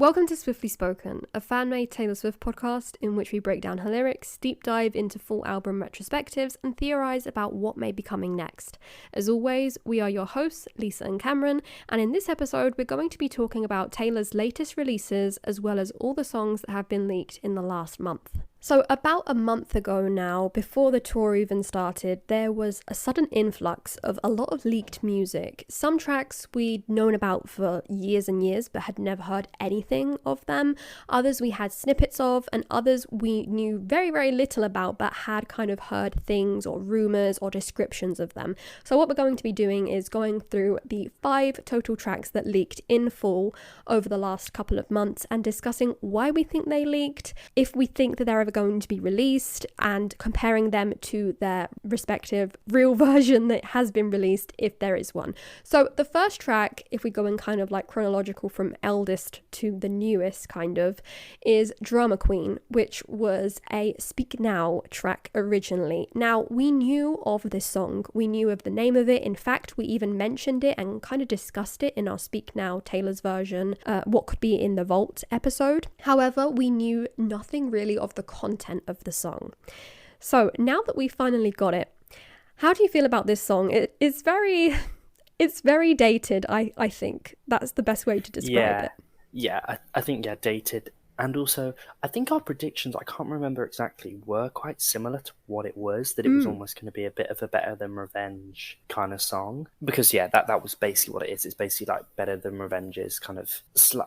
Welcome to Swiftly Spoken, a fan-made Taylor Swift podcast in which we break down her lyrics, deep dive into full album retrospectives, and theorise about what may be coming next. As always, we are your hosts, Lisa and Cameron, and in this episode we're going to be talking about Taylor's latest releases as well as all the songs that have been leaked in the last month. So about a month ago now, before the tour even started, there was a sudden influx of a lot of leaked music. Some tracks we'd known about for years and years but had never heard anything of them. Others we had snippets of, and others we knew very, very little about but had kind of heard things or rumours or descriptions of them. So what we're going to be doing is going through the 5 total tracks that leaked in full over the last couple of months and discussing why we think they leaked, if we think that they're ever going to be released, and comparing them to their respective real version that has been released if there is one. So the first track, if we go in kind of like chronological from eldest to the newest kind of, is Drama Queen, which was a Speak Now track originally. Now we knew of this song, we knew of the name of it. In fact, we even mentioned it and kind of discussed it in our Speak Now Taylor's version, what could be in the Vault episode. However, we knew nothing really of the content of the song. So now that we finally got it, how do you feel about this song? It's very dated. I think that's the best way to describe it. I think dated. And also, I think our predictions, I can't remember exactly, were quite similar to what it was, that it was almost going to be a bit of a Better Than Revenge kind of song. Because, that was basically what it is. It's basically like Better Than Revenge's kind of,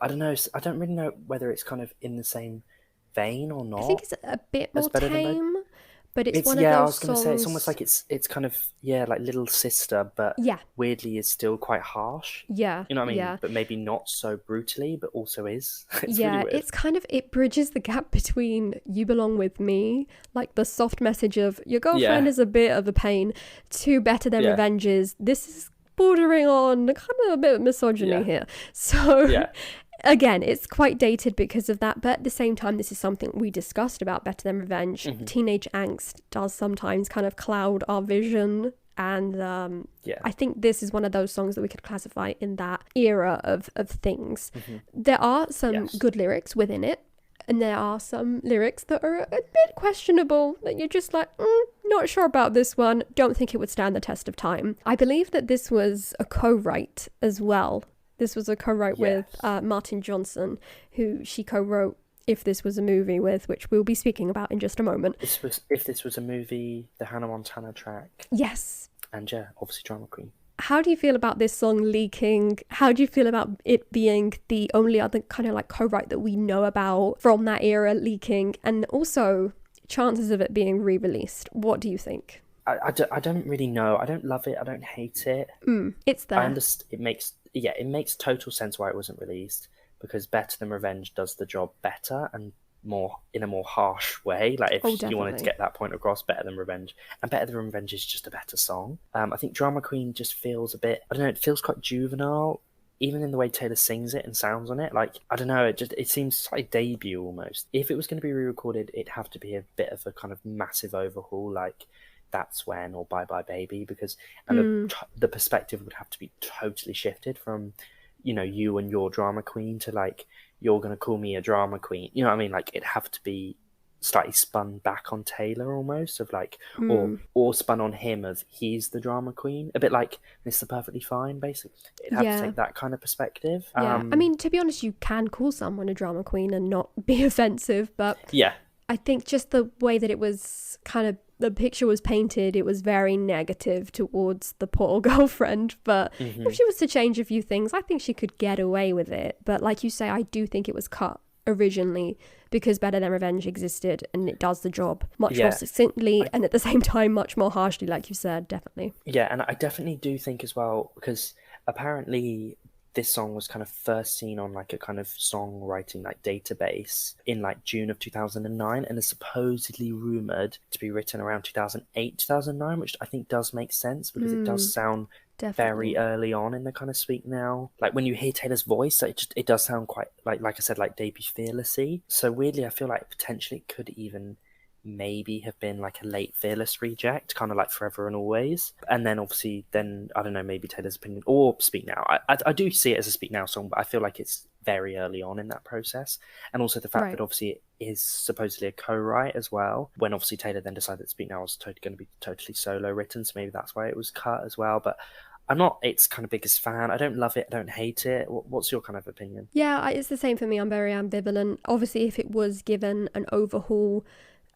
I don't know, I don't really know whether it's kind of in the same vein or not. I think it's a bit more tame, but it's one of I those was going to songs... say, it's almost like it's kind of, like Little Sister, but weirdly is still quite harsh. Yeah. You know what I mean? Yeah. But maybe not so brutally, but also is. It's really weird. It's kind of, it bridges the gap between You Belong With Me, like the soft message of your girlfriend is a bit of a pain, to Better Than Revenge's, this is bordering on kind of a bit of misogyny here. So... Again, it's quite dated because of that, but at the same time, this is something we discussed about Better Than Revenge. Teenage angst does sometimes kind of cloud our vision, and I think this is one of those songs that we could classify in that era of things. There are some good lyrics within it, and there are some lyrics that are a bit questionable, that you're just like, not sure about this one, don't think it would stand the test of time. I believe that this was a co-write as well. This was a co-write with Martin Johnson, who she co-wrote If This Was a Movie with, which we'll be speaking about in just a moment. If This Was a Movie, the Hannah Montana track. Yes. And obviously Drama Queen. How do you feel about this song leaking? How do you feel about it being the only other kind of like co-write that we know about from that era leaking? And also chances of it being re-released. What do you think? I don't really know. I don't love it. I don't hate it. It's there. I understand. It makes total sense why it wasn't released, because Better Than Revenge does the job better and more in a more harsh way. Like if you wanted to get that point across, Better Than Revenge, and Better Than Revenge is just a better song. I think Drama Queen just feels a bit, I don't know, it feels quite juvenile, even in the way Taylor sings it and sounds on it. Like, I don't know, it seems like debut almost. If it was going to be re-recorded, it'd have to be a bit of a kind of massive overhaul, like That's When or Bye Bye Baby, because the perspective would have to be totally shifted from, you and your drama queen to like, you're going to call me a drama queen. You know what I mean? Like, it'd have to be slightly spun back on Taylor almost, of like, or spun on him of he's the drama queen. A bit like Mr. Perfectly Fine, basically. It'd have to take that kind of perspective. Yeah, I mean, to be honest, you can call someone a drama queen and not be offensive, but... Yeah. I think just the way that it was kind of, the picture was painted, it was very negative towards the poor girlfriend. But if she was to change a few things, I think she could get away with it. But like you say, I do think it was cut originally because Better Than Revenge existed, and it does the job much more succinctly and at the same time much more harshly, like you said, definitely. Yeah, and I definitely do think as well, because apparently this song was kind of first seen on like a kind of songwriting like database in like June of 2009, and is supposedly rumoured to be written around 2008, 2009, which I think does make sense, because it does sound very early on in the kind of Speak Now. Like when you hear Taylor's voice, it does sound quite like I said, like debut fearlessy. So weirdly, I feel like potentially it could even maybe have been like a late Fearless reject, kind of like Forever and Always. And then obviously, I don't know, maybe Taylor's Opinion or Speak Now. I do see it as a Speak Now song, but I feel like it's very early on in that process. And also the fact that obviously it is supposedly a co-write as well, when obviously Taylor then decided that Speak Now was going to be totally solo written, so maybe that's why it was cut as well. But I'm not its kind of biggest fan. I don't love it, I don't hate it. What's your kind of opinion? Yeah, it's the same for me. I'm very ambivalent. Obviously, if it was given an overhaul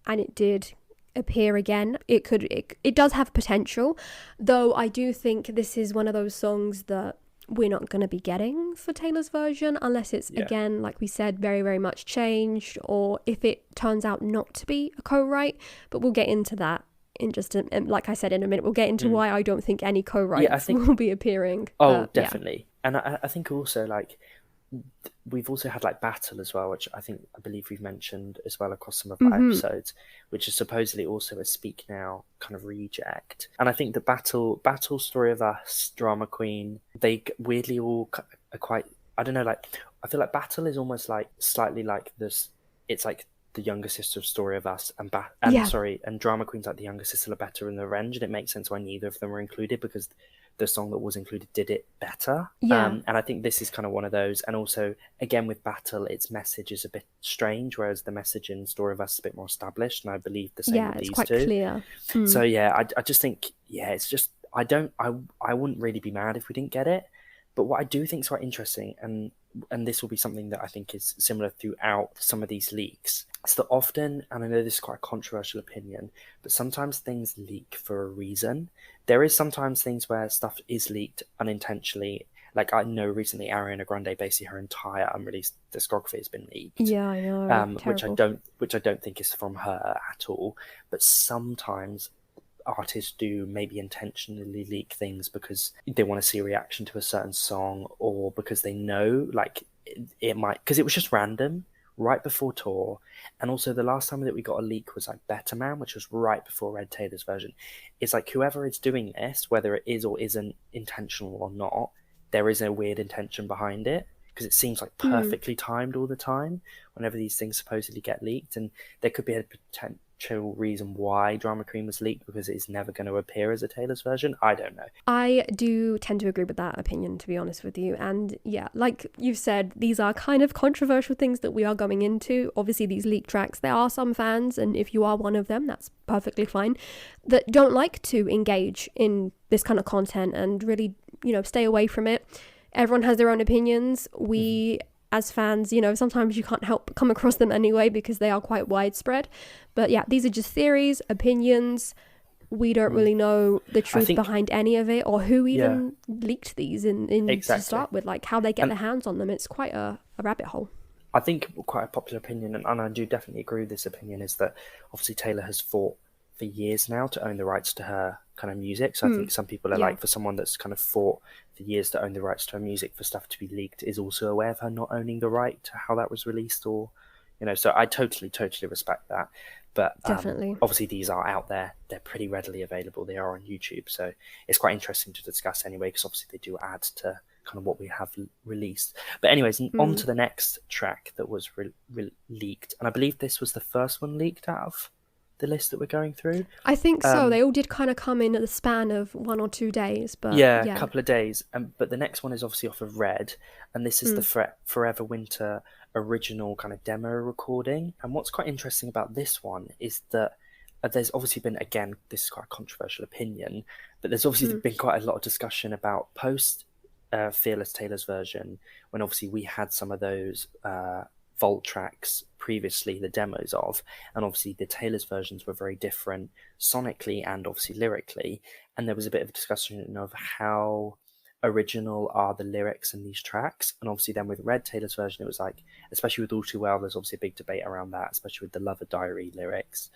and it did appear again, it does have potential, though I do think this is one of those songs that we're not going to be getting for Taylor's version unless it's again, like we said, very, very much changed, or if it turns out not to be a co-write. But we'll get into that in just like I said, in a minute. We'll get into why I don't think any co-writes will be appearing. Definitely. And I think also, like, we've also had like Battle as well, which I believe we've mentioned as well across some of our episodes, which is supposedly also a Speak Now kind of reject. And I think the Battle, Story of Us, Drama Queen, they weirdly all are quite, I don't know, like, I feel like Battle is almost like slightly like this, it's like the younger sister of Story of Us, and Drama Queen's like the younger sister of Better and the Revenge, and it makes sense why neither of them were included, because the song that was included did it better. And I think this is kind of one of those. And also, again, with Battle, its message is a bit strange, whereas the message in Story of Us is a bit more established, and I believe the same with these two. Yeah, it's quite clear. So I just think, it's just, I wouldn't really be mad if we didn't get it. But what I do think is quite interesting, and this will be something that I think is similar throughout some of these leaks, is that often, and I know this is quite a controversial opinion, but sometimes things leak for a reason. There is sometimes things where stuff is leaked unintentionally. Like, I know recently Ariana Grande, basically her entire unreleased discography has been leaked. Yeah, I know. Which I don't think is from her at all. But sometimes artists do maybe intentionally leak things because they want to see a reaction to a certain song, or because they know, like, it might, because it was just random right before tour. And also the last time that we got a leak was like Better Man, which was right before Red Taylor's version. It's like, whoever is doing this, whether it is or isn't intentional or not, there is a weird intention behind it, because it seems like perfectly timed all the time whenever these things supposedly get leaked. And there could be a potential reason why Drama Queen was leaked, because it is never going to appear as a Taylor's version. I don't know. I do tend to agree with that opinion, to be honest with you. And yeah, like you've said, these are kind of controversial things that we are going into. Obviously, these leaked tracks, there are some fans, and if you are one of them, that's perfectly fine, that don't like to engage in this kind of content and really, stay away from it. Everyone has their own opinions. We as fans, sometimes you can't help but come across them anyway, because they are quite widespread. But yeah, these are just theories, opinions. We don't really know the truth behind any of it, or who even leaked these in to start with, like how they get their hands on them. It's quite a rabbit hole. I think quite a popular opinion, and I do definitely agree with this opinion, is that obviously Taylor has fought for years now to own the rights to her kind of music. So I think some people are like, for someone that's kind of fought for years to own the rights to her music, for stuff to be leaked, is also aware of her not owning the right to how that was released, or, so I totally respect that. But definitely, obviously these are out there, they're pretty readily available, they are on YouTube, so it's quite interesting to discuss anyway, because obviously they do add to kind of what we have released. But anyways, on to the next track that was leaked, and I believe this was the first one leaked out of the list that we're going through. I think so. They all did kind of come in at the span of 1 or 2 days, but a couple of days. But the next one is obviously off of Red, and this is the Forever Winter original kind of demo recording. And what's quite interesting about this one is that there's obviously been, again, this is quite a controversial opinion, but there's obviously been quite a lot of discussion about post Fearless Taylor's version, when obviously we had some of those vault tracks previously, the demos of, and obviously the Taylor's versions were very different sonically and obviously lyrically, and there was a bit of a discussion of how original are the lyrics in these tracks. And obviously then with Red Taylor's version, it was like, especially with All Too Well, there's obviously a big debate around that, especially with the Lover Diary lyrics.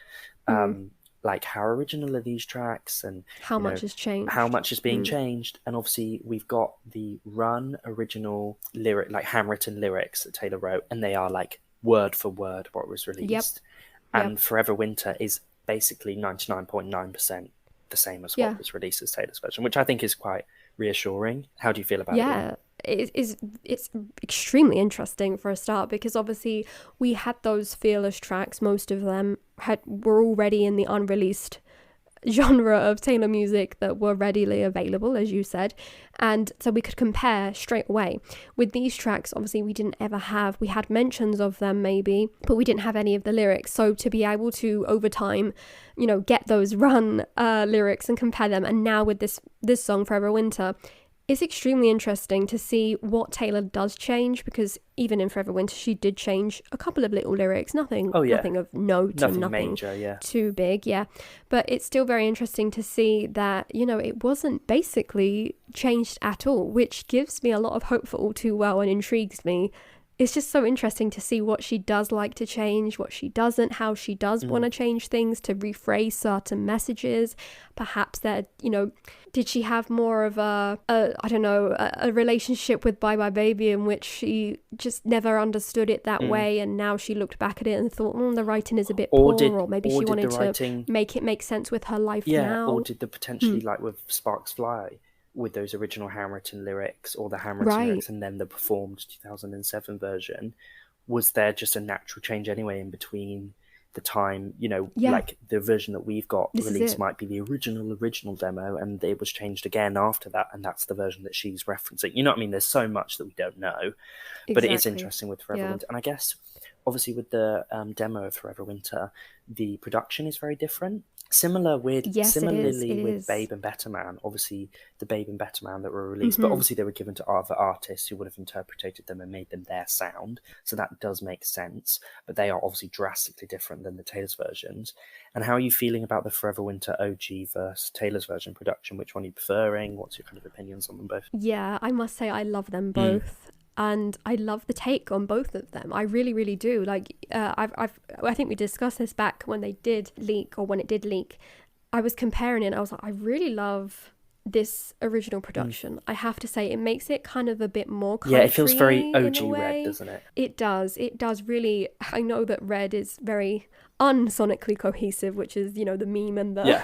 Like, how original are these tracks, and how much has changed, how much is being changed. And obviously we've got the Run original lyric, like handwritten lyrics that Taylor wrote, and they are like word for word what was released. And Forever Winter is basically 99.9% the same as what was released as Taylor's version, which I think is quite reassuring. How do you feel about it? Yeah, it's extremely interesting for a start, because obviously we had those Fearless tracks. Most of them were already in the unreleased genre of Taylor music that were readily available, as you said, and so we could compare straight away. With these tracks, obviously we had mentions of them maybe, but we didn't have any of the lyrics. So to be able to over time, get those run lyrics and compare them, and now with this song Forever Winter, it's extremely interesting to see what Taylor does change, because even in Forever Winter she did change a couple of little lyrics, nothing of note, nothing major, too big, but it's still very interesting to see that it wasn't basically changed at all, which gives me a lot of hope for All Too Well and intrigues me. It's just so interesting to see what she does like to change, what she doesn't, how she does want to change things to rephrase certain messages. Perhaps that, did she have more of a relationship with Bye Bye Baby in which she just never understood it that way, and now she looked back at it and thought, the writing is a bit poor, or maybe she wanted to make it make sense with her life now. Or did the potentially, like with Sparks Fly, with those original handwritten lyrics, or the handwritten lyrics and then the performed 2007 version, was there just a natural change anyway in between the time, like the version that we've got released might be the original demo, and it was changed again after that, and that's the version that she's referencing. You know what I mean? There's so much that we don't know, but it is interesting with Forever Winter. And I guess obviously with the demo of Forever Winter, the production is very different. Similarly with Babe and Better Man, obviously the Babe and Better Man that were released, but obviously they were given to other artists who would have interpreted them and made them their sound, so that does make sense, but they are obviously drastically different than the Taylor's versions. And how are you feeling about the Forever Winter OG versus Taylor's version production? Which one are you preferring? What's your kind of opinions on them both? Yeah, I must say I love them both. And I love the take on both of them. I really, really do. Like, I think we discussed this back when they did leak, or when it did leak. I was comparing it and I was like, I really love this original production. I have to say, it makes it kind of a bit more country. Yeah, it feels very OG Red, doesn't it? It does really. I know that Red is very unsonically cohesive, which is, the meme and the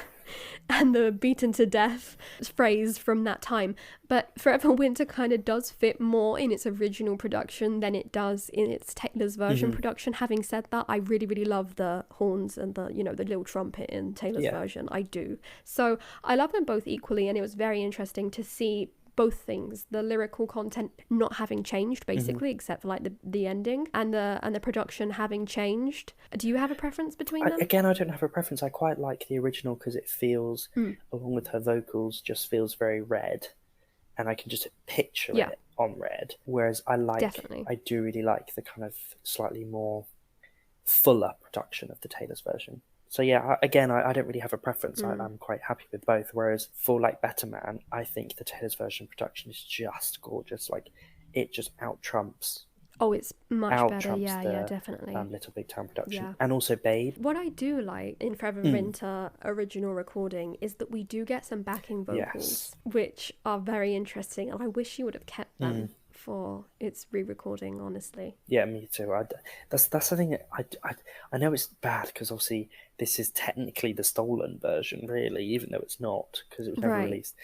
and the beaten to death phrase from that time. But Forever Winter kind of does fit more in its original production than it does in its Taylor's version production. Having said that, I really, really love the horns and the, the little trumpet in Taylor's version. I do. So I love them both equally, and it was very interesting to see both things, the lyrical content not having changed basically, except for like the ending, and the production having changed. Do you have a preference between them? Again, I don't have a preference. I quite like the original because it feels, along with her vocals, just feels very Red, and I can just picture it on Red. Whereas I do really like the kind of slightly more fuller production of the Taylor's version. So yeah, again, I don't really have a preference. I'm quite happy with both. Whereas for like Better Man, I think the Taylor's version production is just gorgeous. Like, it just out-trumps. Oh, it's much better. Yeah, definitely. Little Big Town production. And also Babe. What I do like in Forever Winter original recording is that we do get some backing vocals, which are very interesting. And I wish you would have kept them for its re-recording, honestly. Yeah, me too. That's the thing. I know it's bad because obviously this is technically the stolen version, really, even though it's not, because it was never released.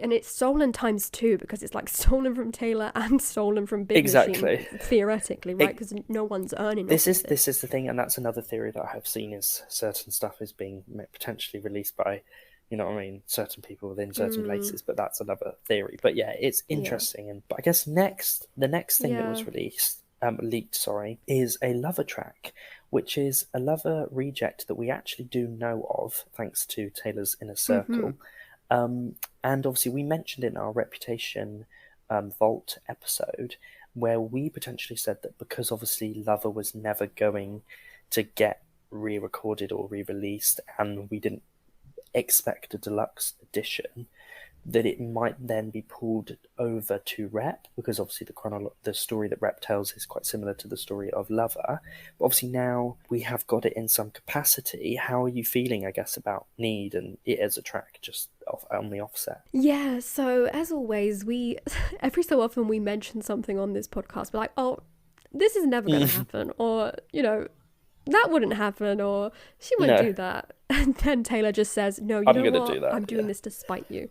And it's stolen times two, because it's like stolen from Taylor and stolen from Big Machine, theoretically, right? Because no one's earning this is the thing, and that's another theory that I have seen, is certain stuff is being potentially released by, you know what I mean, certain people within certain places, but that's another theory. But yeah, it's interesting. But I guess the next thing that was leaked, is a Lover track, which is a Lover reject that we actually do know of, thanks to Taylor's Inner Circle. And obviously we mentioned in our Reputation Vault episode, where we potentially said that because obviously Lover was never going to get re-recorded or re-released, and we didn't expect a deluxe edition, that it might then be pulled over to Rep, because obviously the story that Rep tells is quite similar to the story of Lover. But obviously now we have got it in some capacity. How are you feeling, I guess, about Need and it as a track just on the offset? Yeah, so as always, every so often we mention something on this podcast. We're like, oh, this is never going to happen, or, that wouldn't happen, or she wouldn't do that. And then Taylor just says, no, you know what? I'm doing this to spite you.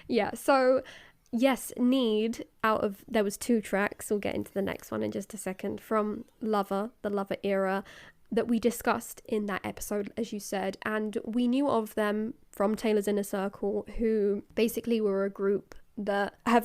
Yeah, so yes, Need, there was 2 tracks, we'll get into the next one in just a second, from Lover, the Lover era, that we discussed in that episode, as you said, and we knew of them from Taylor's Inner Circle, who basically were a group that are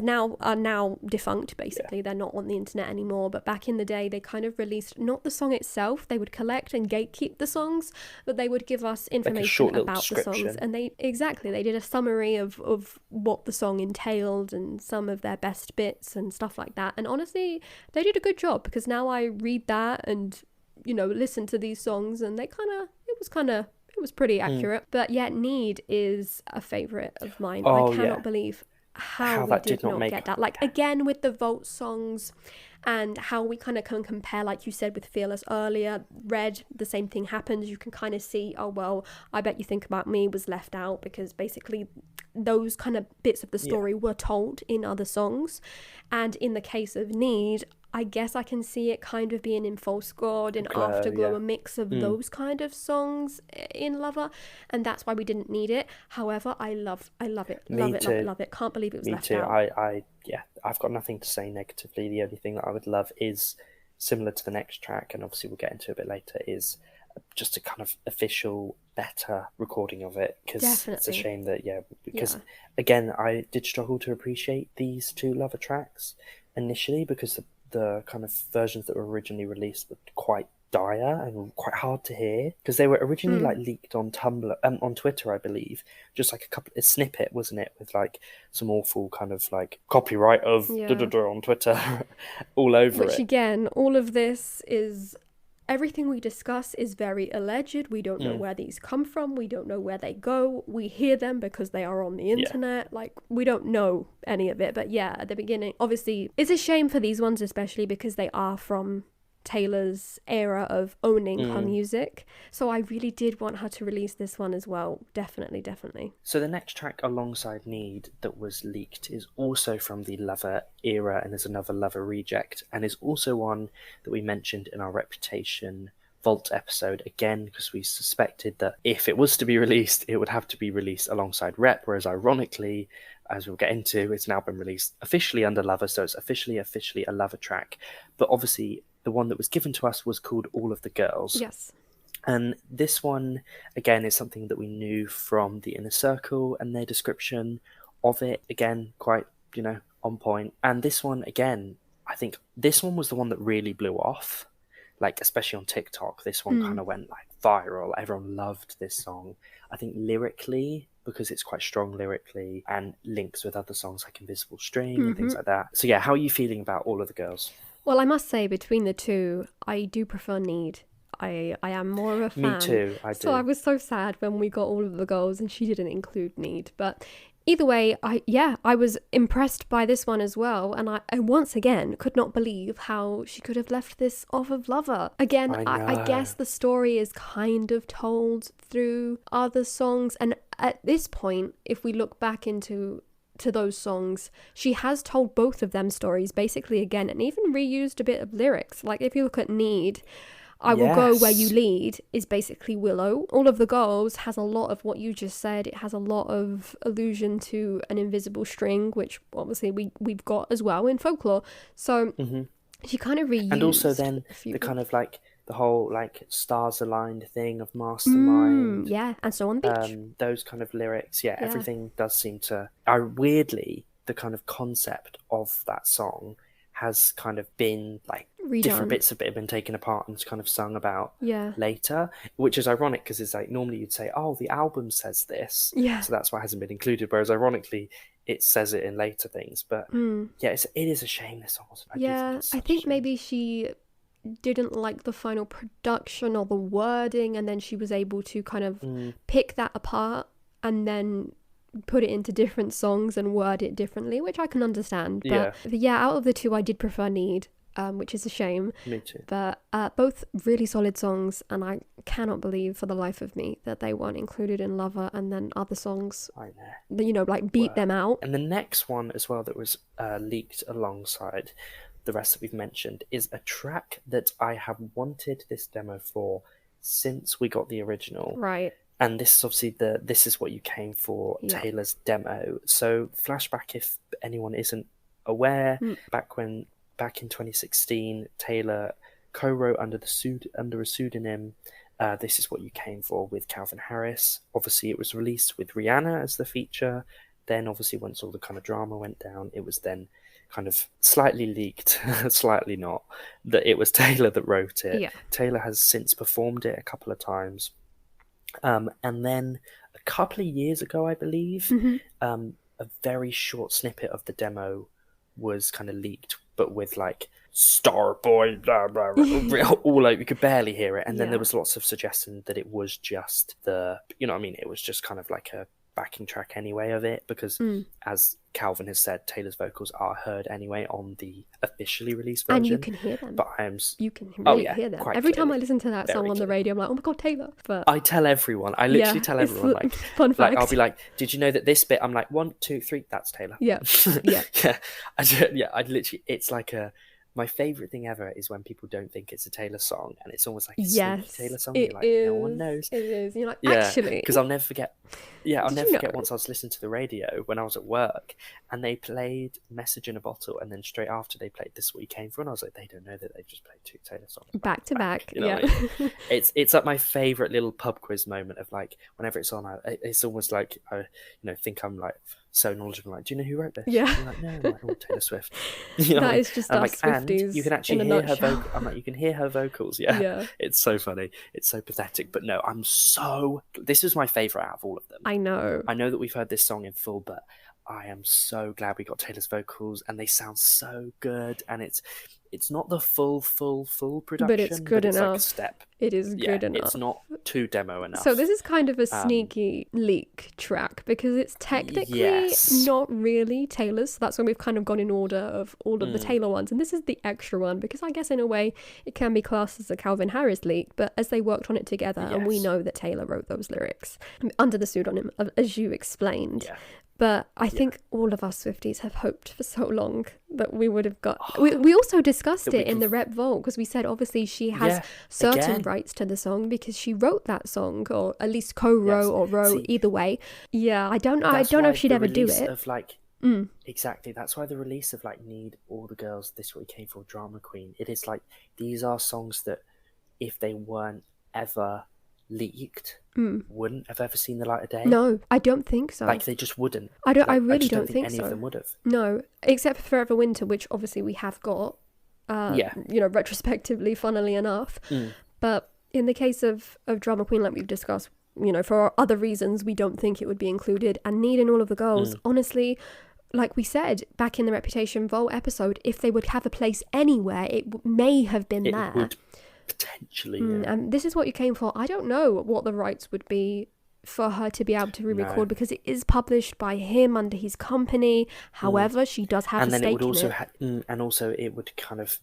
now defunct, basically. They're not on the internet anymore, but back in the day they kind of released not the song itself, they would collect and gatekeep the songs, but they would give us information about the songs, and they did a summary of what the song entailed and some of their best bits and stuff like that. And honestly, they did a good job, because now I read that and, you know, listen to these songs, and it was pretty accurate. But yeah, Need is a favorite of mine. I cannot believe how we did not get that. Like, again, with the Vault songs, and how we kind of can compare, like you said, with Fearless earlier. Red, the same thing happens. You can kind of see, oh, well, I Bet You Think About Me was left out, because basically those kind of bits of the story were told in other songs. And in the case of Need, I guess I can see it kind of being in False God and Afterglow, a mix of those kind of songs in Lover, and that's why we didn't need it. However, I love it. Love it. Can't believe it was left out. I've got nothing to say negatively. The only thing that I would love is, similar to the next track, and obviously we'll get into it a bit later, is just a kind of official, better recording of it, because it's a shame that, again, I did struggle to appreciate these 2 Lover tracks initially, because the kind of versions that were originally released were quite dire and quite hard to hear, because they were originally like leaked on Tumblr, on Twitter, I believe, just like a snippet, wasn't it, with like some awful kind of like copyright of on Twitter all over it. Which again, all of this is, everything we discuss is very alleged. We don't know where these come from. We don't know where they go. We hear them because they are on the internet. Like, we don't know any of it. But yeah, at the beginning, obviously, it's a shame for these ones, especially because they are from Taylor's era of owning her music. So I really did want her to release this one as well. Definitely. So the next track alongside Need that was leaked is also from the Lover era, and is another Lover reject, and is also one that we mentioned in our Reputation Vault episode, again, because we suspected that if it was to be released, it would have to be released alongside Rep, whereas ironically, as we'll get into, it's now been released officially under Lover, so it's officially a Lover track. But obviously, the one that was given to us was called All of the Girls. Yes. And this one, again, is something that we knew from the Inner Circle and their description of it. Again, quite, on point. And this one, again, I think this one was the one that really blew off. Like, especially on TikTok, this one kind of went like viral. Everyone loved this song. I think lyrically, because it's quite strong lyrically and links with other songs like Invisible String and things like that. So yeah, how are you feeling about All of the Girls? Well, I must say, between the 2, I do prefer Need. I am more of a fan. Me too, I do. So I was so sad when we got All of the Girls and she didn't include Need. But either way, I was impressed by this one as well. And I once again could not believe how she could have left this off of Lover. Again, I guess the story is kind of told through other songs. And at this point, if we look back into those songs, she has told both of them stories basically again, and even reused a bit of lyrics. Like, if you look at Need, I Will Go Where You Lead is basically Willow. All of the Girls has a lot of what you just said. It has a lot of allusion to an invisible string, which obviously we've got as well in folklore. So she kind of reused, and also then the kind of like the whole like stars aligned thing of Mastermind, and so on the beach. Those kind of lyrics, everything does seem to. Weirdly, the kind of concept of that song has kind of been like redone. Different bits of it have been taken apart and kind of sung about later, which is ironic, because it's like normally you'd say, oh, the album says this, so that's why it hasn't been included, whereas ironically it says it in later things. But it is a shame this song wasn't. I think maybe she didn't like the final production or the wording, and then she was able to kind of pick that apart and then put it into different songs and word it differently, which I can understand. But out of the 2, I did prefer Need, which is a shame. Me too. But both really solid songs, and I cannot believe for the life of me that they weren't included in Lover, and then other songs, like beat them out. And the next one as well that was leaked alongside the rest that we've mentioned is a track that I have wanted this demo for since we got the original. Right. And this is obviously This Is What You Came For, Taylor's demo. So flashback, if anyone isn't aware, back in 2016, Taylor co-wrote under a pseudonym This Is What You Came For with Calvin Harris. Obviously it was released with Rihanna as the feature. Then obviously once all the kind of drama went down, it was then kind of slightly leaked, slightly not, that it was Taylor that wrote it. Yeah. Taylor has since performed it a couple of times. And then a couple of years ago, I believe, a very short snippet of the demo was kind of leaked, but with like Starboy, blah, blah, blah, all like you could barely hear it. And then there was lots of suggestion that it was just it was just kind of like a backing track anyway of it, because as Calvin has said, Taylor's vocals are heard anyway on the officially released version, and you can hear them. But you can really hear them every time I listen to that song on the radio. I'm like, oh my god, Taylor! But I tell everyone, I literally tell everyone, like, fun fact. I'll be like, did you know that this bit? I'm like, 1, 2, 3, that's Taylor. Yeah. I literally, it's like my favourite thing ever is when people don't think it's a Taylor song, and it's almost like a sneaky Taylor song. You're like, no one knows. It is. You're like, actually, because I'll never forget. Yeah, I'll never forget once I was listening to the radio when I was at work, and they played "Message in a Bottle," and then straight after they played "This Is What You Came For," and I was like, they don't know that they've just played 2 Taylor songs back to back. You know what I mean? It's like my favourite little pub quiz moment of like whenever it's on, it's almost like I think I'm like so knowledgeable. Like, do you know who wrote this? Yeah. I'm like, no, I'm like, oh, Taylor Swift. That is just us Swifties. And you can actually hear her vocals. I'm like, you can hear her vocals. Yeah. It's so funny. It's so pathetic. But no, this is my favourite out of all of them. I know that we've heard this song in full, but I am so glad we got Taylor's vocals, and they sound so good. And it's not the full production, but it's good enough. Like a step. It is good enough. It's not too demo enough. So this is kind of a sneaky leak track, because it's technically not really Taylor's. So that's when we've kind of gone in order of all of the Taylor ones, and this is the extra one, because I guess in a way it can be classed as a Calvin Harris leak, but as they worked on it together, and we know that Taylor wrote those lyrics under the pseudonym, as you explained. Yeah. But I think all of us Swifties have hoped for so long that we would have got... We also discussed it in the Rep Vault, because we said obviously she has certain rights to the song because she wrote that song, or at least co-wrote or wrote, either way. Yeah, I don't know if she'd ever do it. Of exactly, that's why the release of like Need All the Girls, This Is What You Came For, Drama Queen, it is like, these are songs that if they weren't ever leaked, wouldn't have ever seen the light of day. No, I don't think so. Like, they just wouldn't. I really don't think any so. of them would have. No, except for Forever Winter, which obviously we have got, retrospectively, funnily enough. But in the case of Drama Queen, like we've discussed, for other reasons, we don't think it would be included. And Need in All of the Girls, honestly, like we said back in the Reputation Vault episode, if they would have a place anywhere, it may have been there. Would potentially, and This Is What You Came For, I don't know what the rights would be for her to be able to re-record, because it is published by him under his company. However, she does have a stake in it. And then it would and also it would kind of,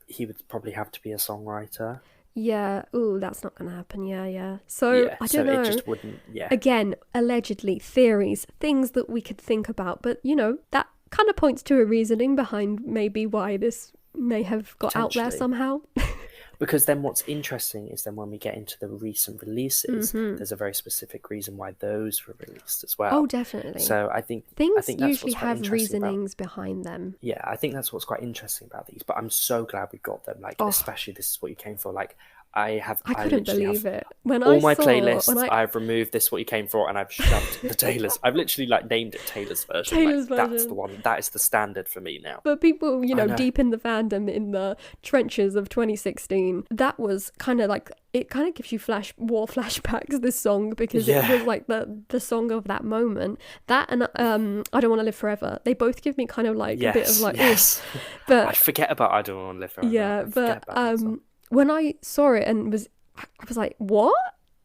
he would probably have to be a songwriter. Yeah. Ooh, that's not going to happen. Yeah. So I don't know. It just wouldn't. Yeah. Again, allegedly, theories, things that we could think about, but that kind of points to a reasoning behind maybe why this may have got out there somehow. Because then what's interesting is then when we get into the recent releases, there's a very specific reason why those were released as well. Oh, definitely. So I think things that's usually have reasonings behind them. Yeah, I think that's what's quite interesting about these. But I'm so glad we got them. Like, especially This Is What You Came For. Like, I couldn't believe it. When all my playlists, I've removed This Is What You Came For, and I've shoved the Taylor's. I've literally named it Taylor's version. Taylor's version. That's the one. That is the standard for me now. But people, deep in the fandom, in the trenches of 2016, that was kind of like, it kind of gives you war flashbacks, this song, because it was like the song of that moment. That and I Don't Want to Live Forever, they both give me kind of like a bit of like, but I forget about I Don't Want to Live Forever. Yeah, but when I saw it and I was like, what?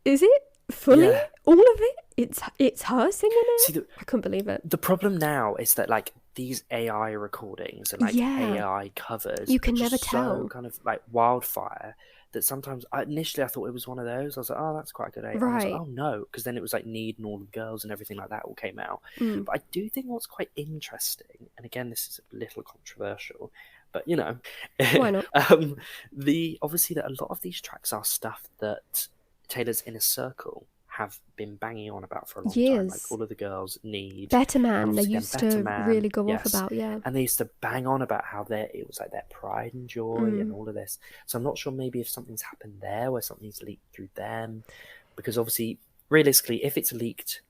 Is it fully all of it? It's her singing it? See, I couldn't believe it. The problem now is that like these AI recordings and AI covers, you can never tell. So kind of like wildfire, that sometimes initially I thought it was one of those. I was like, oh, that's quite a good AI. Right. I was like, oh no, because then it was like Need and All the Girls and everything like that all came out. But I do think what's quite interesting, and again this is a little controversial, but why not? Obviously that a lot of these tracks are stuff that Taylor's Inner Circle have been banging on about for a long time. Like, Years. all of the girls need Better Man, they once again, used Better to Man, really go off yes. about, yeah. And they used to bang on about how it was like their pride and joy and all of this. So I'm not sure maybe if something's happened there, where something's leaked through them, because obviously, realistically, if it's leaked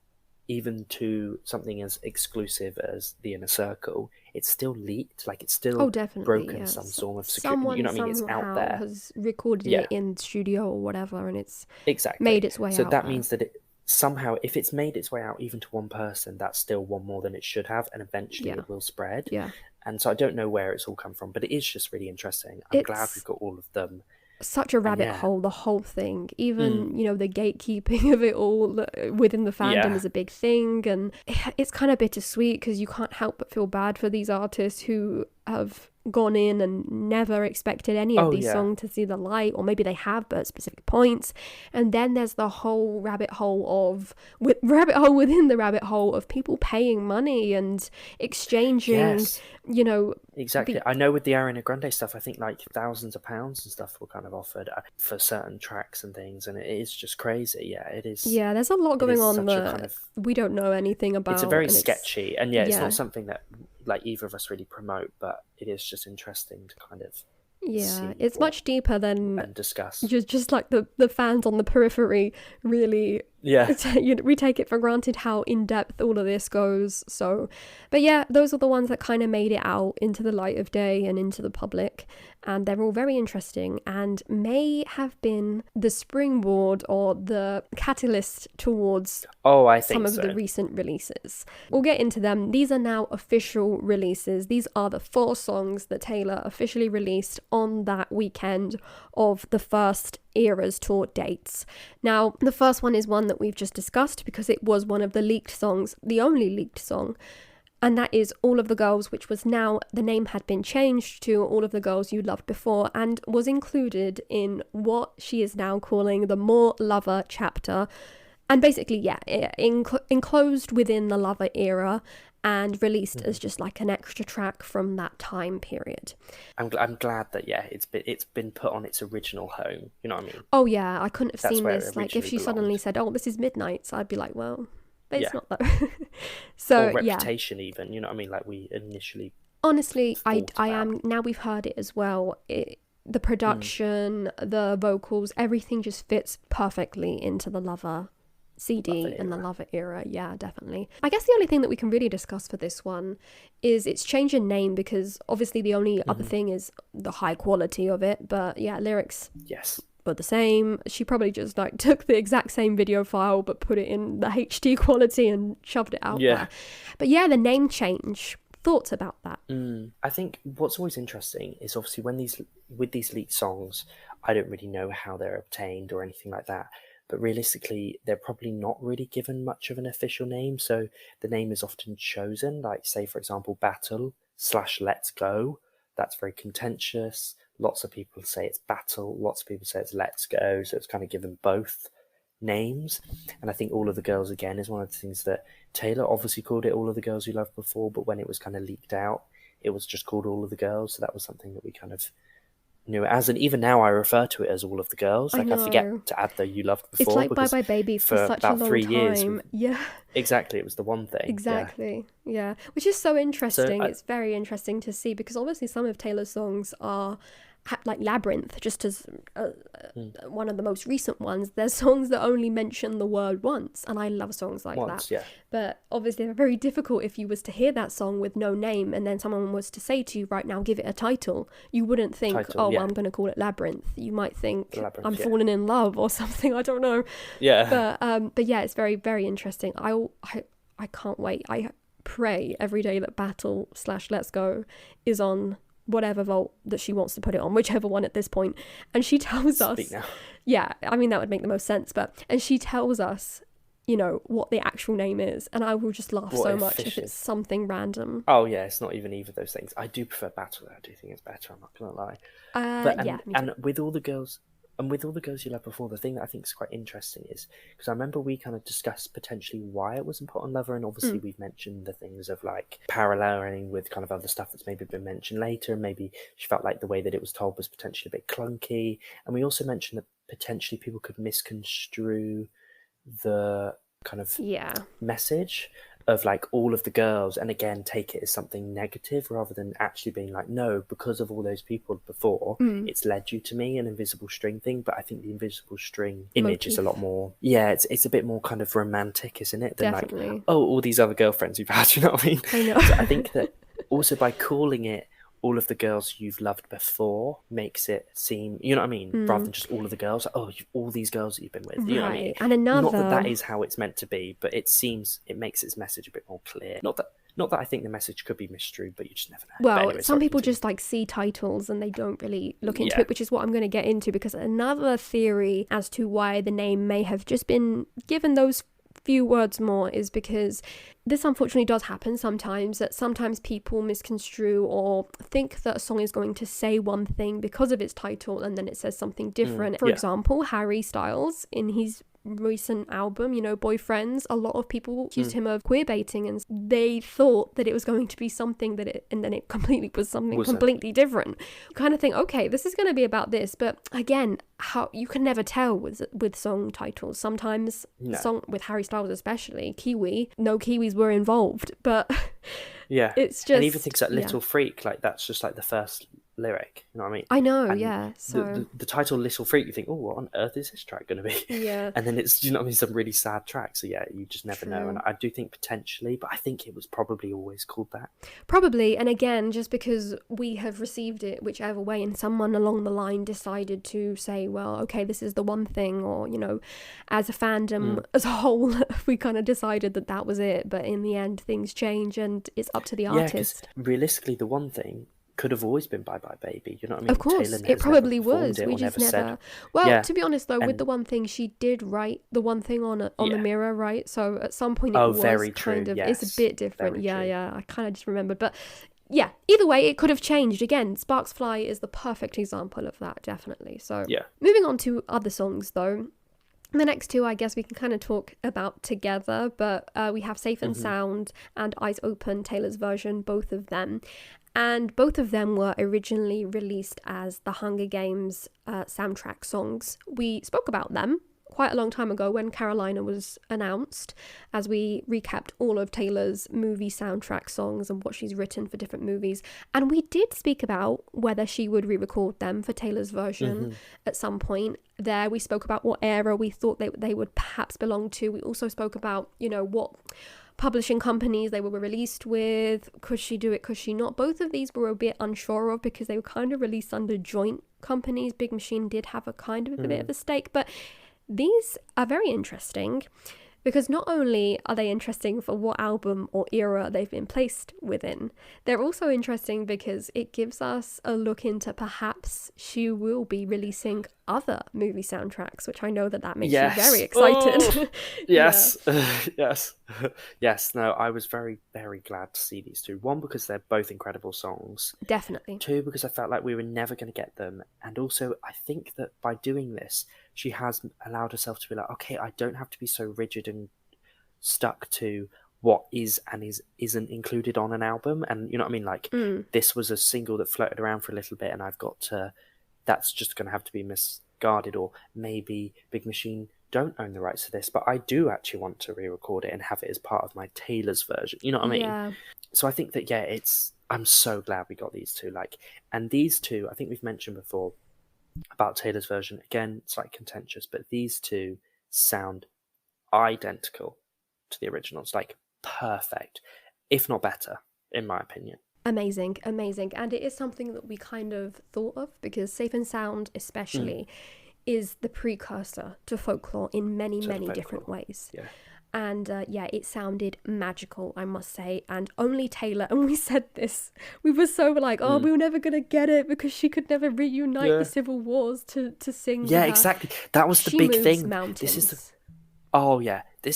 even to something as exclusive as the Inner Circle, it's still leaked. Like, it's still broken some sort of security. You know what I mean? It's out there. Has recorded it in studio or whatever, and it's made its way out. So that means that it somehow, if it's made its way out even to one person, that's still one more than it should have, and eventually it will spread. Yeah. And so I don't know where it's all come from, but it is just really interesting. I'm glad we've got all of them. Such a rabbit hole, the whole thing. Even, you know, the gatekeeping of it all within the fandom is a big thing. And it's kind of bittersweet because you can't help but feel bad for these artists who have gone in and never expected any of these songs to see the light, or maybe they have but at specific points. And then there's the whole rabbit hole within the rabbit hole of people paying money and exchanging, you know. Exactly. I know with the Ariana Grande stuff, I think like thousands of pounds and stuff were kind of offered for certain tracks and things, and it is just crazy. Yeah, it is. Yeah, there's a lot going on that we don't know anything about. It's a very sketchy, and it's not something that like either of us really promote, but it is just interesting to kind of it's much deeper than and discuss. Just like the fans on the periphery really. We take it for granted how in-depth all of this goes. So, but yeah, those are the ones that kind of made it out into the light of day and into the public, and they're all very interesting and may have been the springboard or the catalyst towards some of the recent releases. We'll get into them. These are now official releases. These are the 4 songs that Taylor officially released on that weekend of the first Eras tour dates. Now, the first one is one that we've just discussed because it was one of the leaked songs, the only leaked song, and that is All of the Girls, which was now, the name had been changed to All of the Girls You Loved Before, and was included in what she is now calling the More Lover chapter, and basically, enclosed within the Lover era, and released as just like an extra track from that time period. I'm glad that it's been put on its original home. You know what I mean? Oh yeah, I couldn't have seen this. Like if she suddenly said, "Oh, this is Midnight's," I'd be like, "Well, but it's not though." So or Reputation, even. You know what I mean? Like we initially. Honestly, I am now. We've heard it as well. The production, the vocals, everything just fits perfectly into the Lover CD and the Lover era. Yeah, definitely. I guess the only thing that we can really discuss for this one is its change in name, because obviously the only other thing is the high quality of it, but lyrics were the same. She probably just like took the exact same video file but put it in the HD quality and shoved it out there. But the name change, thoughts about that? I think what's always interesting is obviously with these leaked songs, I don't really know how they're obtained or anything like that. But realistically, they're probably not really given much of an official name. So the name is often chosen, like say, for example, Battle/Let's Go. That's very contentious. Lots of people say it's Battle. Lots of people say it's Let's Go. So it's kind of given both names. And I think All of the Girls, again, is one of the things that Taylor obviously called it All of the Girls You Loved Before. But when it was kind of leaked out, it was just called All of the Girls. So that was something that we kind of knew it as, and even now I refer to it as All of the Girls. Like I forget to add the You Loved Before. It's like Bye Bye Baby for such about a long 3 years. time. Exactly, it was the one thing. Exactly, which is so interesting. It's very interesting to see, because obviously some of Taylor's songs are like Labyrinth, just as one of the most recent ones. There's songs that only mention the word once, and I love songs like that. But obviously they're very difficult. If you was to hear that song with no name and then someone was to say to you, right now give it a title, you wouldn't think, well, I'm going to call it Labyrinth. You might think I'm falling in love or something. I don't know. But yeah, it's very, very interesting. I can't wait. I pray every day that Battle/Let's Go is on whatever vault that she wants to put it on, whichever one at this point. And she tells us, I mean, that would make the most sense, and she tells us, what the actual name is, and I will just laugh so much if it's something random. Oh yeah, it's not even either of those things. I do prefer Battle. I do think it's better, I'm not gonna lie. And with All the Girls, and with All the Girls You Loved Before, the thing that I think is quite interesting is, because I remember we kind of discussed potentially why it wasn't put on Lover, and obviously we've mentioned the things of like paralleling with kind of other stuff that's maybe been mentioned later, and maybe she felt like the way that it was told was potentially a bit clunky, and we also mentioned that potentially people could misconstrue the kind of Yeah. message of like all of the girls, and again take it as something negative rather than actually being like, no, because of all those people before, it's led you to me, an invisible string thing. But I think the invisible string image is a lot more, it's a bit more kind of romantic, isn't it, than Definitely. like, oh, all these other girlfriends you've had, you know what I mean? I know. So I think that also by calling it all of the girls you've loved before makes it seem, you know what I mean, rather than just all of the girls, like, oh, all these girls that you've been with, you know what I mean? And another... Not that is how it's meant to be, but it makes its message a bit more clear. Not that I think the message could be misconstrued, but you just never know. Well, anyway, some people just like see titles and they don't really look into it, which is what I'm going to get into, because another theory as to why the name may have just been given those few words more is because this unfortunately does happen sometimes, that sometimes people misconstrue or think that a song is going to say one thing because of its title and then it says something different. For example, Harry Styles, in his recent album, Boyfriends, a lot of people accused him of queer baiting, and they thought that it was going to be something and then it completely was something completely different. You kind of think, okay, this is going to be about this, but again, how you can never tell with song titles. Sometimes song with Harry Styles especially, no Kiwis were involved, but it's just, and even things like Little Freak, like that's just like the first lyric, you know what I mean? I know, and so the title Little Freak, you think, oh, what on earth is this track going to be? And then it's, you know what I mean, some really sad track, so you just never know. And I do think potentially, but I think it was probably always called that. Probably, and again, just because we have received it whichever way, and someone along the line decided to say, well, okay, this is the one thing, or, as a fandom as a whole, we kind of decided that was it, but in the end, things change, and it's up to the artist. Yeah, realistically, the one thing could have always been Bye Bye Baby, you know what I mean? Of course, it probably was. We just never... Well, to be honest though, with the one thing, she did write the one thing on the mirror, right? So at some point it was very kind true, of... yes. It's a bit different. Yeah, I kind of just remembered. But yeah, either way, it could have changed. Again, Sparks Fly is the perfect example of that, definitely. So moving on to other songs though. The next two, I guess we can kind of talk about together, but we have Safe and Sound and Eyes Open, Taylor's version, both of them. And both of them were originally released as the Hunger Games soundtrack songs. We spoke about them quite a long time ago when Carolina was announced, as we recapped all of Taylor's movie soundtrack songs and what she's written for different movies. And we did speak about whether she would re-record them for Taylor's version at some point. There we spoke about what era we thought they would perhaps belong to. We also spoke about, what publishing companies they were released with. Could she do it? Could she not? Both of these were a bit unsure of because they were kind of released under joint companies. Big Machine did have a kind of a bit of a stake, but these are very interesting because not only are they interesting for what album or era they've been placed within, they're also interesting because it gives us a look into perhaps she will be releasing other movie soundtracks, which I know that makes you very excited. Oh, yes. Yes. No, I was very, very glad to see these two. One, because they're both incredible songs. Definitely. Two, because I felt like we were never going to get them. And also, I think that by doing this, she has allowed herself to be like, okay, I don't have to be so rigid and stuck to what is and isn't included on an album. And you know what I mean? Like, this was a single that floated around for a little bit, and I've got to... That's just going to have to be misguarded, or maybe Big Machine don't own the rights to this, but I do actually want to re-record it and have it as part of my Taylor's version. You know what I mean? Yeah. So I think that, I'm so glad we got these two. And these two, I think we've mentioned before about Taylor's version. Again, it's like contentious, but these two sound identical to the originals, like perfect, if not better, in my opinion. Amazing. And it is something that we kind of thought of because Safe and Sound especially is the precursor to folklore in many different ways. Yeah. And it sounded magical, I must say. And only Taylor, and we said this, we were so like, we were never going to get it because she could never reunite the Civil Wars to sing. Yeah, exactly. That was the big thing. Mountains. This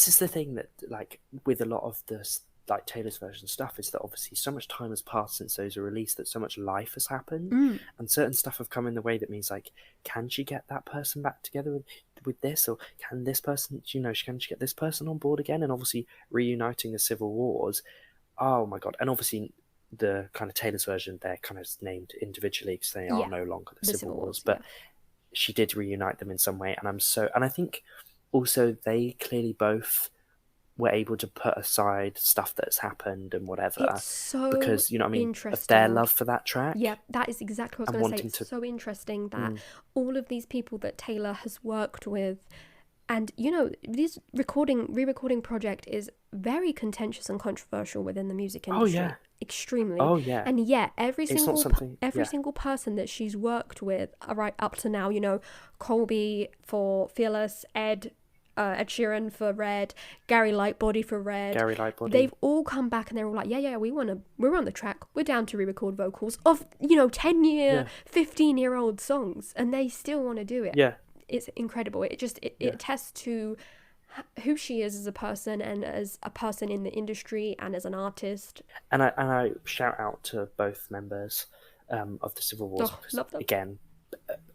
is the thing that, like, with a lot of this, like Taylor's version stuff, is that obviously so much time has passed since those were released that so much life has happened, and certain stuff have come in the way that means, like, can she get that person back together with this, or can this person, can she get this person on board again? And obviously reuniting the Civil Wars, oh my god. And obviously the kind of Taylor's version, they're kind of named individually because they are no longer the Civil Wars, but she did reunite them in some way, and I think also they clearly both were able to put aside stuff that's happened and whatever, it's so because, you know what I mean, of interesting. their love for that track. Yeah, that is exactly what I was going to say. It's so interesting that all of these people that Taylor has worked with, and, you know, this re-recording project is very contentious and controversial within the music industry. Oh, yeah. Extremely. Oh, yeah. And yet, every single person that she's worked with right up to now, you know, Colby for Fearless, Ed Sheeran for Red, Gary Lightbody for Red. They've all come back and they're all like, yeah, we're on the track. We're down to re-record vocals of, you know, 10-year, 15-year-old songs, and they still want to do it. Yeah. It's incredible. It attests to who she is as a person and as a person in the industry and as an artist. And I shout out to both members of the Civil Wars. Love them.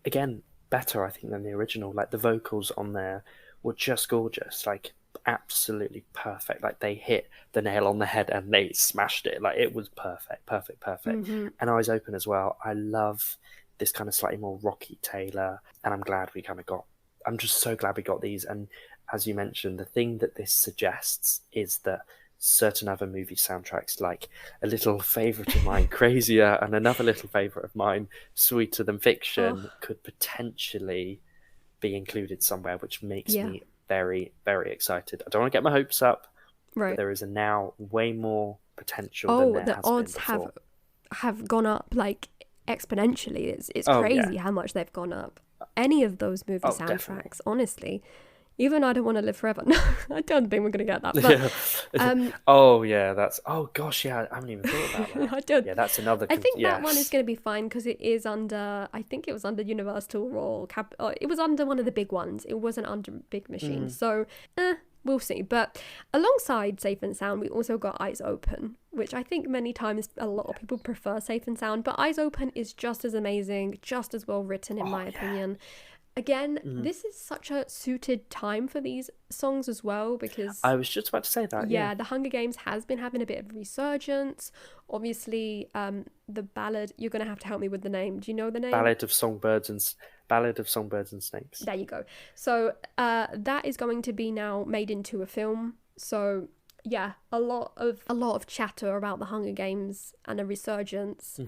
Again, better, I think, than the original. Like, the vocals on there were just gorgeous, like absolutely perfect. Like, they hit the nail on the head and they smashed it. Like, it was perfect. And Eyes Open as well. I love this kind of slightly more rocky Taylor, and I'm just so glad we got these. And as you mentioned, the thing that this suggests is that certain other movie soundtracks, like a little favourite of mine, Crazier, and another little favourite of mine, Sweeter Than Fiction, could potentially be included somewhere, which makes me very, very excited. I don't want to get my hopes up, but there is now way more potential than there has been before. The odds have gone up like exponentially. It's crazy how much they've gone up. Any of those movie soundtracks, definitely. Honestly. Even I Don't Want to Live Forever. No, I don't think we're going to get that. But, I haven't even thought about that. I don't. Yeah, that's another. I think that one is going to be fine because it is under. I think it was under Universal or it was under one of the big ones. It wasn't under Big Machine. So, we'll see. But alongside Safe and Sound, we also got Eyes Open, which I think many times a lot of people prefer Safe and Sound. But Eyes Open is just as amazing, just as well written, in my opinion. Again, this is such a suited time for these songs as well, because I was just about to say that. Yeah, The Hunger Games has been having a bit of resurgence. Obviously, the ballad, you're going to have to help me with the name. Do you know the name? Ballad of Songbirds and Snakes. There you go. So that is going to be now made into a film. So yeah, a lot of chatter about the Hunger Games and a resurgence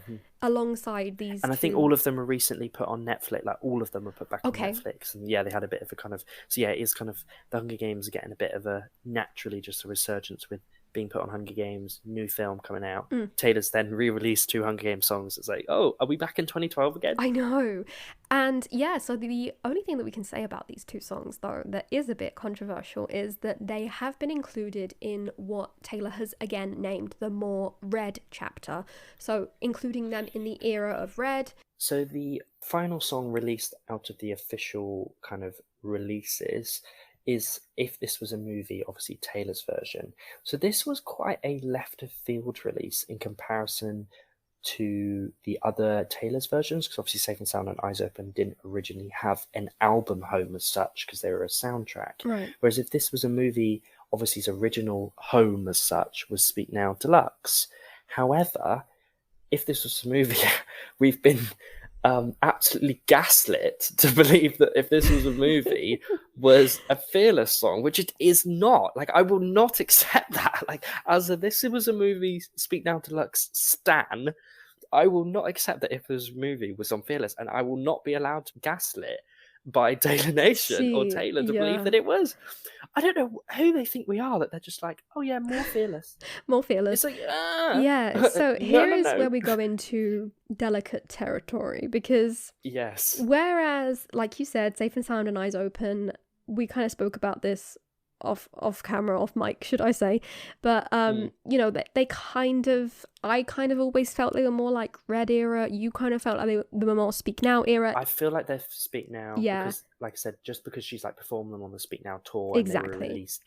alongside these. And I think all of them were recently put on Netflix. Like, all of them were put back on Netflix, and they had a bit of a kind of. So yeah, it is kind of, the Hunger Games are getting a bit of a naturally just a resurgence with being put on Hunger Games, new film coming out. Taylor's then re-released 2 Hunger Games songs. It's like, oh, are we back in 2012 again? I know. And yeah, so the only thing that we can say about these 2 songs, though, that is a bit controversial, is that they have been included in what Taylor has again named the more Red chapter. So including them in the era of Red. So the final song released out of the official kind of releases is If This Was a Movie, obviously Taylor's version. So this was quite a left of field release in comparison to the other Taylor's versions, because obviously Safe and Sound and Eyes Open didn't originally have an album home as such, because they were a soundtrack. Right. Whereas If This Was a Movie, obviously his original home as such was Speak Now Deluxe. However, If This Was a Movie, we've been absolutely gaslit to believe that If This Was a Movie was a Fearless song, which it is not. Like, I will not accept that. Like, as a This Was a Movie Speak Now Deluxe stan, I will not accept that If This Was a Movie was on Fearless, and I will not be allowed to gaslit by Taylor Nation or Taylor to believe that it was. I don't know who they think we are, that they're just like, oh yeah, more Fearless. More Fearless. It's like, yeah, so here is where we go into delicate territory, because whereas, like you said, Safe and Sound and Eyes Open, we kind of spoke about this off camera, off mic, should I say, but you know, I kind of always felt they were more like Red era. You kind of felt like they were more Speak Now era. I feel like they're Speak Now, because, like I said, just because she's like performed them on the Speak Now tour, and they were released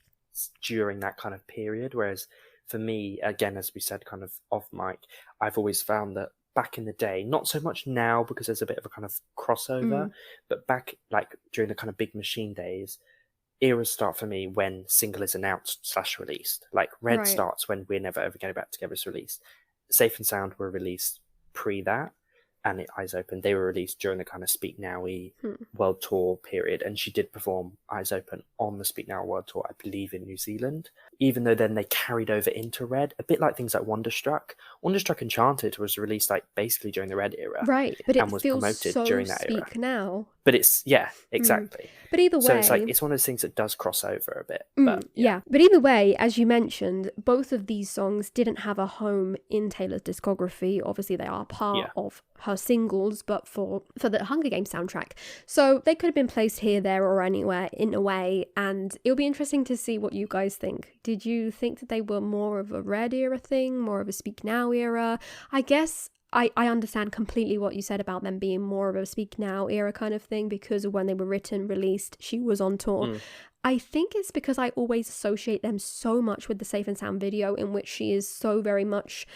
during that kind of period. Whereas for me, again, as we said kind of off mic, I've always found that back in the day, not so much now because there's a bit of a kind of crossover, but back like during the kind of Big Machine days, eras start for me when single is announced / released. Like Red starts when We're Never Ever Getting Back Together is released. Safe and Sound were released pre that. and Eyes Open, they were released during the kind of Speak Now-y world tour period, and she did perform Eyes Open on the Speak Now world tour, I believe in New Zealand, even though then they carried over into Red, a bit like things like Wonderstruck. Wonderstruck Enchanted was released like basically during the Red era. Right, but it was feels promoted so during that era. Speak Now. But it's, yeah, exactly. But either way... So it's like, it's one of those things that does cross over a bit. But yeah. But either way, as you mentioned, both of these songs didn't have a home in Taylor's discography. Obviously, they are part of her singles, but for the Hunger Games soundtrack. So they could have been placed here, there, or anywhere in a way. And it'll be interesting to see what you guys think. Did you think that they were more of a Red era thing, more of a Speak Now era? I guess... I understand completely what you said about them being more of a Speak Now era kind of thing, because of when they were written, released, she was on tour. I think it's because I always associate them so much with the Safe and Sound video, in which she is so very much...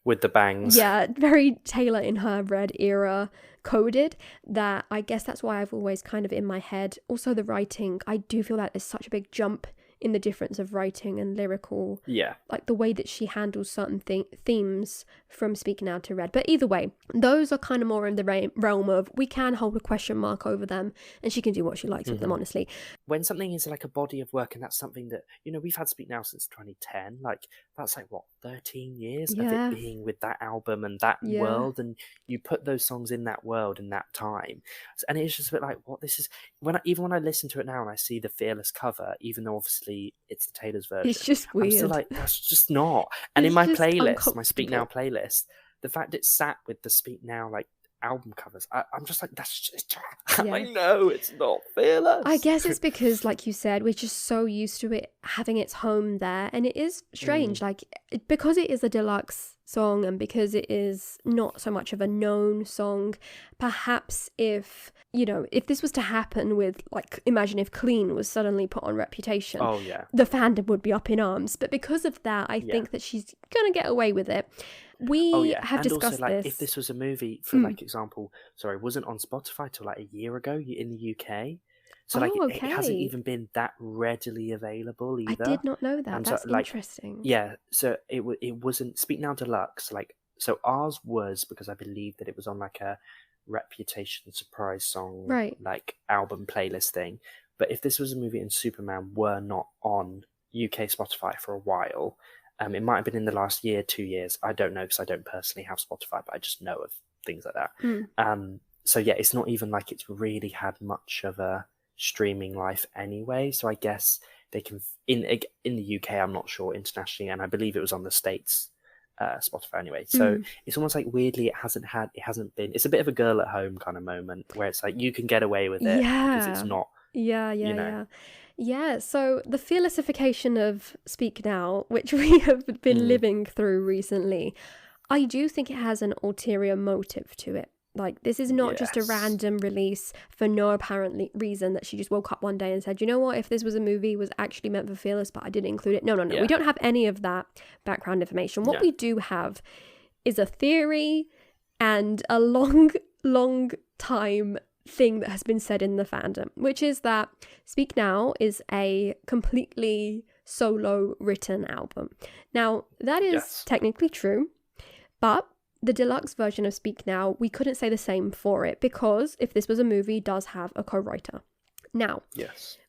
with the bangs. Yeah, very Taylor in her Red era coded, that I guess that's why I've always kind of in my head. Also the writing, I do feel that there's such a big jump in the difference of writing and lyrical, like the way that she handles certain themes from Speak Now to Red. But either way, those are kind of more in the realm of, we can hold a question mark over them, and she can do what she likes with them, honestly. When something is like a body of work, and that's something that, you know, we've had Speak Now since 2010, like that's like what, 13 years of it being with that album and that world, and you put those songs in that world in that time, and it's just a bit like, what, this is, even when I listen to it now and I see the Fearless cover, even though obviously it's the Taylor's version, it's just weird. I'm still like, that's just not. And in my playlist, my Speak Now playlist, the fact it sat with the Speak Now like album covers, I'm just like, that's just I know it's not Fearless. I guess it's because, like you said, we're just so used to it having its home there, and it is strange, like, because it is a deluxe song and because it is not so much of a known song, perhaps if, you know, if this was to happen with, like, imagine if Clean was suddenly put on Reputation, the fandom would be up in arms. But because of that, I think that she's gonna get away with it. We have discussed also, like, this. if this was a movie, for like example, wasn't on Spotify till like a year ago in the UK, so like it hasn't even been that readily available either. I did not know that. And that's so, like, interesting. Yeah, so it wasn't Speak Now Deluxe. Like, so ours was, because I believe that it was on like a Reputation surprise song, like album playlist thing. But if this was a movie and Superman were not on UK Spotify for a while, it might have been in the last year, 2 years. I don't know, because I don't personally have Spotify, but I just know of things like that. So yeah, it's not even like it's really had much of a streaming life anyway. So I guess they can in the UK, I'm not sure, internationally, and I believe it was on the States Spotify anyway. So it's almost like weirdly it hasn't been. It's a bit of a girl at home kind of moment where it's like you can get away with it because it's not. Yeah, so the fearlessification of Speak Now, which we have been living through recently, I do think it has an ulterior motive to it. Like, this is not just a random release for no apparent reason that she just woke up one day and said, you know what, if this was a movie, it was actually meant for Fearless, but I didn't include it. No. We don't have any of that background information. What we do have is a theory and a long time thing that has been said in the fandom, which is that Speak Now is a completely solo written album. Now, that is technically true, but the deluxe version of Speak Now, we couldn't say the same for it, because if this was a movie, it does have a co-writer. Now,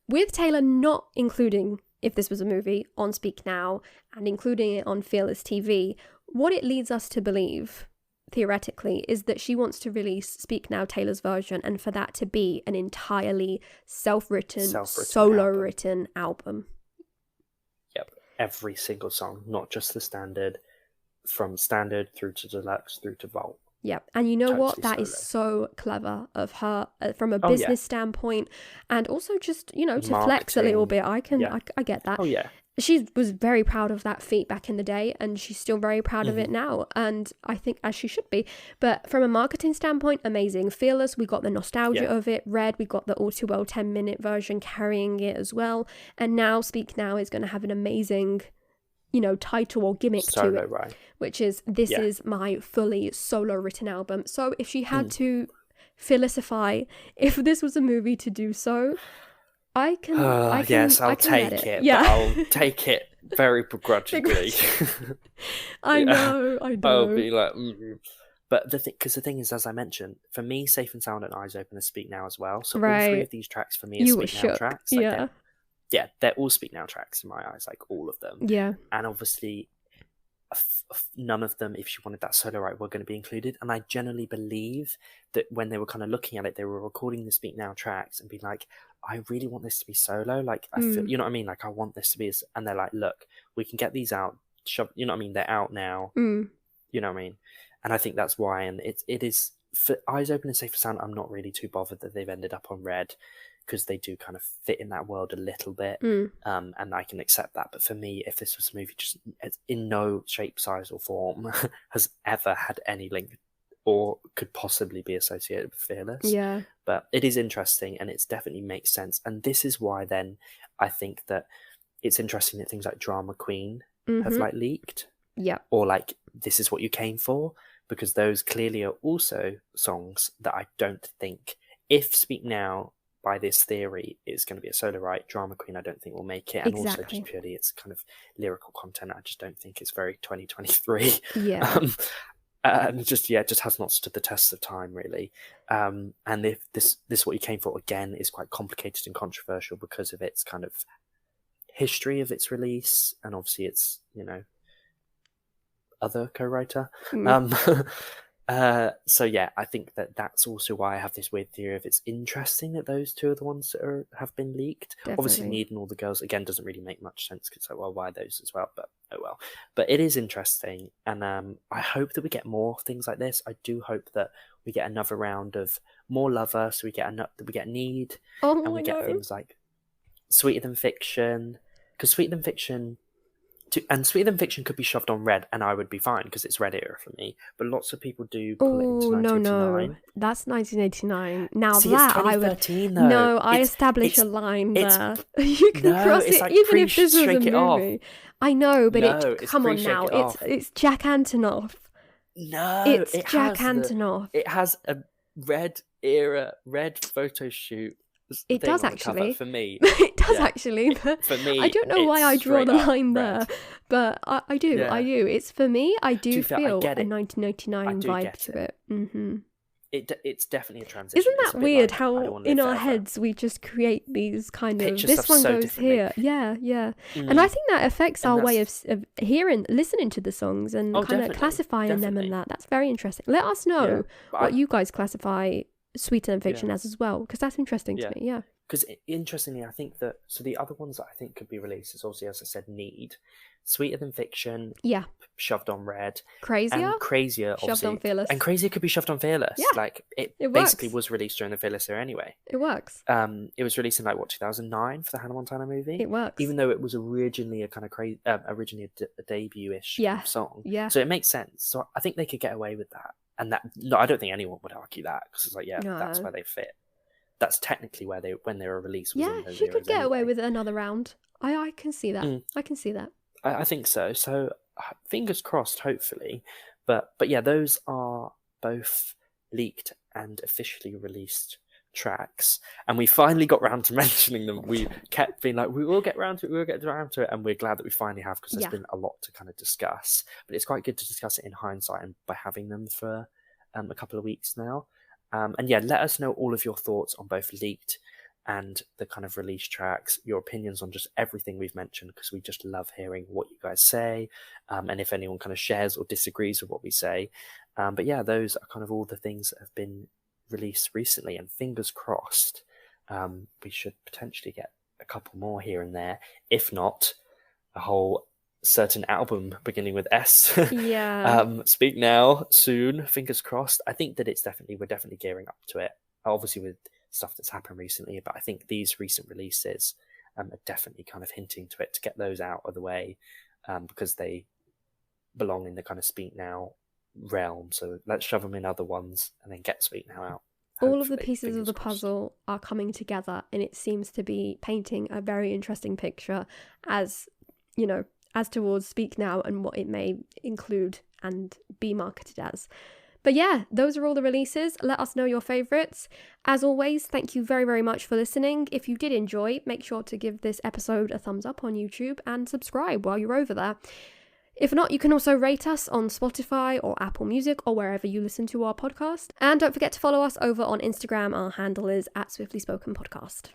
with Taylor not including If This Was a Movie on Speak Now and including it on Fearless TV, what it leads us to believe, theoretically, is that she wants to release Speak Now Taylor's version, and for that to be an entirely self-written solo-written album. Yep, every single song, not just the standard, from standard through to deluxe through to vault. Yeah, and you know what? That is so clever of her from a business standpoint, and also just, you know, to flex a little bit. I get that. She was very proud of that feat back in the day, and she's still very proud of it now, and I think as she should be. But from a marketing standpoint, amazing. Fearless, we got the nostalgia of it. Red, we got the all too well 10-minute version carrying it as well, and now Speak Now is going to have an amazing, you know, title or gimmick to it, which is, this is my fully solo written album. So if she had to Fearlessify, if this was a movie to do so, I can I'll take it. Yeah. But I'll take it very begrudgingly. I know. I'll be like, But the thing is, as I mentioned, for me, Safe and Sound and Eyes Open are Speak Now as well. So all Right. 3 of these tracks for me are You were Speak Now shook. tracks. Yeah. They're all Speak Now tracks in my eyes, like all of them. Yeah. And obviously, none of them, if she wanted that solo right, were going to be included. And I generally believe that when they were kind of looking at it, they were recording the Speak Now tracks and being like, I really want this to be solo. Like, I feel, you know what I mean? Like, I want this to be, and they're like, look, we can get these out. You know what I mean? They're out now. You know what I mean? And I think that's why. And it is, for Eyes Open and Safe and Sound, I'm not really too bothered that they've ended up on Red, because they do kind of fit in that world a little bit, and I can accept that. But for me, if this was a movie just in no shape, size, or form has ever had any link or could possibly be associated with Fearless, but it is interesting and it definitely makes sense. And this is why then I think that it's interesting that things like Drama Queen have like leaked, or like This Is What You Came For, because those clearly are also songs that I don't think, if Speak Now, by this theory, is going to be a solo right, Drama Queen I don't think will make it. And also just purely it's kind of lyrical content, I just don't think it's very 2023. Just has not stood the test of time, really. And if this What You Came For, again, is quite complicated and controversial because of its kind of history of its release, and obviously its, you know, other co-writer. So yeah, I think that's also why I have this weird theory of it's interesting that those 2 are the ones that have been leaked. Definitely. Obviously, Need and All the Girls, again, doesn't really make much sense, because like, well, why those as well? But oh well. But it is interesting, and I hope that we get more things like this. I do hope that we get another round of more Lover, so we get Need, and we get things like Sweeter Than Fiction, because Sweeter Than Fiction. And Sweeter Than Fiction could be shoved on Red, and I would be fine because it's Red era for me. But lots of people do pull it into 1989. No, that's 1989. Now see, that it's 2013, I would, no, I establish a line there. You can cross it, like even if this was a movie. I know, but come on now, it's Jack Antonoff. No, it's Jack Antonoff. It has a Red era, Red photo shoot. It does actually. For me, it does actually. But for me, I don't know why I draw the line there, but I do. Yeah. I do. It's for me. I do feel a 1989 vibe to it. It's definitely a transition. Isn't that weird? Like, how in our heads we just create these kind of this one goes here, yeah. And I think that affects our way of listening to the songs and kind of classifying them and that. That's very interesting. Let us know what you guys classify Sweeter Than Fiction as well, because that's interesting to me. Because interestingly, I think that the other ones that I think could be released is obviously, as I said, Need, Sweeter Than Fiction, shoved on Red, Crazier shoved on Fearless, and Crazier could be shoved on Fearless. Like it basically was released during the Fearless era anyway. It works. It was released in 2009 for the Hannah Montana movie. It works, even though it was originally a kind of originally a debut-ish song. So it makes sense. So I think they could get away with that. And that, no, I don't think anyone would argue that, because it's like, that's where they fit. That's technically where when they were released. She could get away with another round. I can see that. I can see that. I think so. So fingers crossed, hopefully. But yeah, those are both leaked and officially released tracks, and we finally got round to mentioning them. We kept being like, we will get round to it, and we're glad that we finally have, because there's been a lot to kind of discuss, but it's quite good to discuss it in hindsight and by having them for a couple of weeks now. And let us know all of your thoughts on both leaked and the kind of release tracks, your opinions on just everything we've mentioned, because we just love hearing what you guys say, and if anyone kind of shares or disagrees with what we say. But yeah, those are kind of all the things that have been released recently, and fingers crossed we should potentially get a couple more here and there, if not a whole certain album beginning with S. Speak Now soon, fingers crossed. I think that we're definitely gearing up to it, obviously with stuff that's happened recently, but I think these recent releases are definitely kind of hinting to it, to get those out of the way, because they belong in the kind of Speak Now realm. So let's shove them in other ones and then get Speak Now out. All of the pieces of the puzzle are coming together, and it seems to be painting a very interesting picture as towards Speak Now and what it may include and be marketed as. But yeah, those are all the releases. Let us know your favourites. As always, thank you very, very much for listening. If you did enjoy, make sure to give this episode a thumbs up on YouTube and subscribe while you're over there. If not, you can also rate us on Spotify or Apple Music or wherever you listen to our podcast. And don't forget to follow us over on Instagram. Our handle is @SwiftlySpokenPodcast.